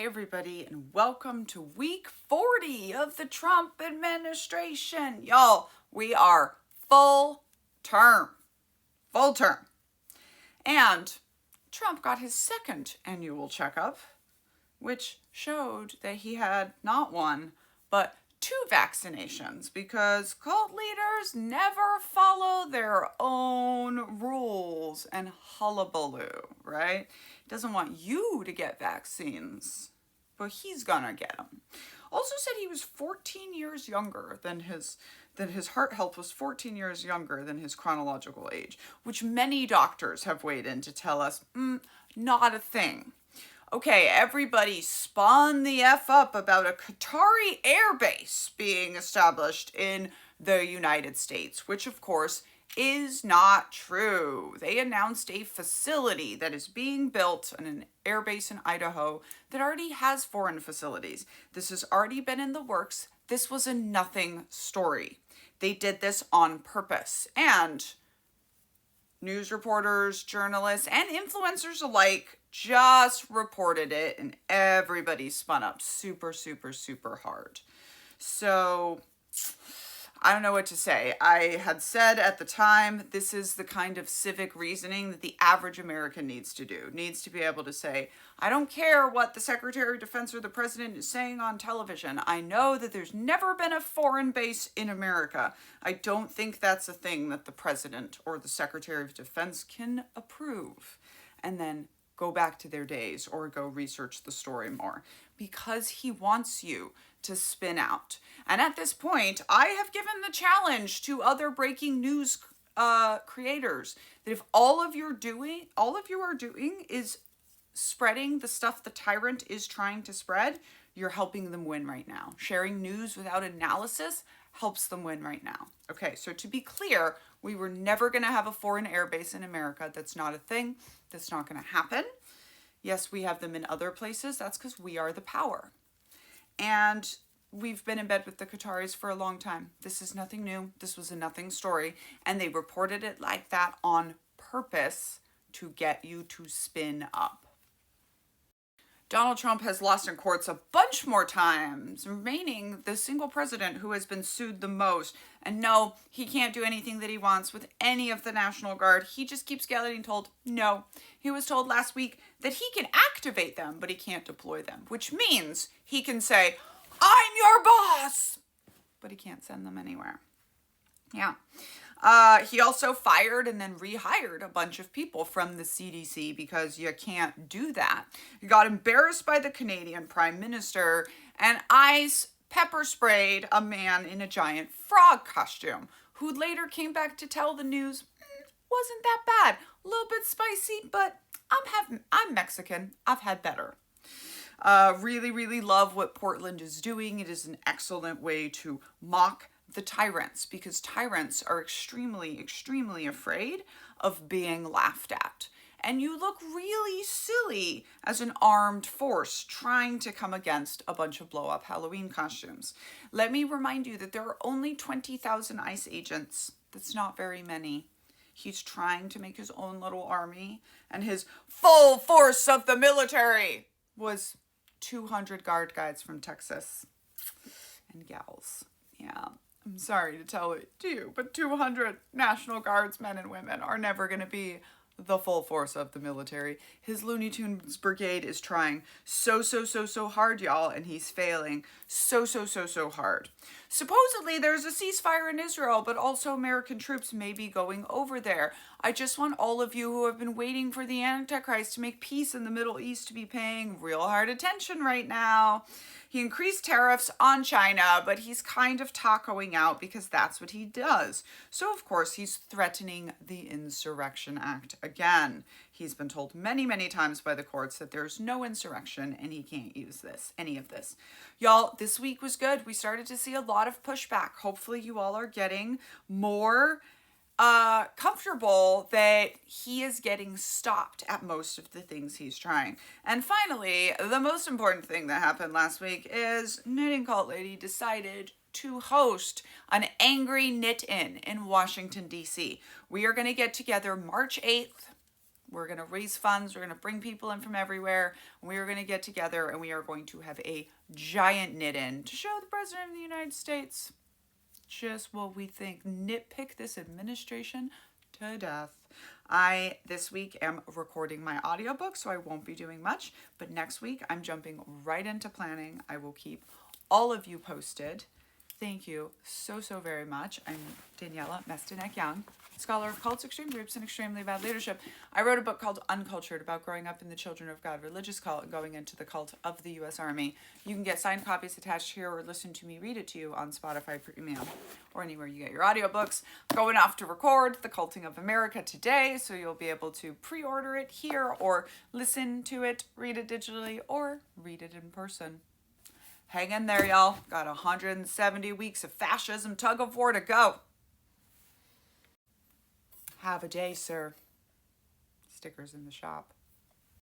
Hey everybody, and welcome to week 40 of the Trump administration. Y'all, we are full term. And Trump got his second annual checkup, which showed that he had not one, but two vaccinations, because cult leaders never follow their own rules and hullabaloo, right? He doesn't want you to get vaccines, but he's gonna get them. Also said he was 14 years younger than his heart health was 14 years younger than his chronological age, which many doctors have weighed in to tell us, not a thing. Okay, everybody spun the F up about a Qatari Airbase being established in the United States, which of course is not true. They announced a facility that is being built in an airbase in Idaho that already has foreign facilities. This has already been in the works. This was a nothing story. They did this on purpose. And news reporters, journalists, and influencers alike just reported it, and everybody spun up super hard. So I don't know what to say. I had said at the time, this is the kind of civic reasoning that the average American needs to do. Needs to be able to say, I don't care what the Secretary of Defense or the President is saying on television. I know that there's never been a foreign base in America. I don't think that's a thing that the President or the Secretary of Defense can approve. And then go back to their days or go research the story more, because he wants you to spin out. And at this point, I have given the challenge to other breaking news creators that if all of you are doing is spreading the stuff the tyrant is trying to spread, you're helping them win right now. Sharing news without analysis helps them win right now. Okay, so to be clear, we were never going to have a foreign airbase in America. That's not a thing. That's not going to happen. Yes, we have them in other places. That's because we are the power. And we've been in bed with the Qataris for a long time. This is nothing new. This was a nothing story. And they reported it like that on purpose to get you to spin up. Donald Trump has lost in courts a bunch more times, remaining the single president who has been sued the most. And no, he can't do anything that he wants with any of the National Guard. He just keeps getting told no. He was told last week that he can activate them, but he can't deploy them, which means he can say, I'm your boss, but he can't send them anywhere. Yeah. He also fired and then rehired a bunch of people from the CDC because you can't do that. He got embarrassed by the Canadian Prime Minister, and ICE pepper sprayed a man in a giant frog costume who later came back to tell the news, wasn't that bad. A little bit spicy, but I'm Mexican. I've had better. Really love what Portland is doing. It is an excellent way to mock the tyrants, because tyrants are extremely afraid of being laughed at. And you look really silly as an armed force trying to come against a bunch of blow-up Halloween costumes. Let me remind you that there are only 20,000 ICE agents. That's not very many. He's trying to make his own little army, and his full force of the military was 200 guard guys from Texas and gals. Yeah. I'm sorry to tell it to you, but 200 National Guards men and women are never going to be the full force of the military. His Looney Tunes brigade is trying so hard, y'all, and he's failing so hard. Supposedly, there's a ceasefire in Israel, but also American troops may be going over there. I just want all of you who have been waiting for the Antichrist to make peace in the Middle East to be paying real hard attention right now. He increased tariffs on China, but he's kind of tacoing out because that's what he does. So, of course, he's threatening the Insurrection Act again. He's been told many times by the courts that there's no insurrection and he can't use any of this. Y'all, this week was good. We started to see a lot of pushback. Hopefully you all are getting more comfortable that he is getting stopped at most of the things he's trying. And finally, the most important thing that happened last week is Knitting Cult Lady decided to host an Angry Knit-In Washington, D.C. We are going to get together March 8th. We're going to raise funds. We're going to bring people in from everywhere. We are going to get together and we are going to have a giant knit-in to show the President of the United States just what we think. Nitpick this administration to death. I, this week, am recording my audiobook, so I won't be doing much. But next week, I'm jumping right into planning. I will keep all of you posted. Thank you so very much. I'm Daniella Mestyanek Youn, scholar of cults, extreme groups, and extremely bad leadership. I wrote a book called Uncultured about growing up in the Children of God religious cult and going into the cult of the U.S. Army. You can get signed copies attached here or listen to me read it to you on Spotify Premium or anywhere you get your audiobooks. I'm going off to record The Culting of America today, so you'll be able to pre-order it here or listen to it, read it digitally, or read it in person. Hang in there, y'all. Got 170 weeks of fascism tug of war to go. Have a day, sir. Stickers in the shop.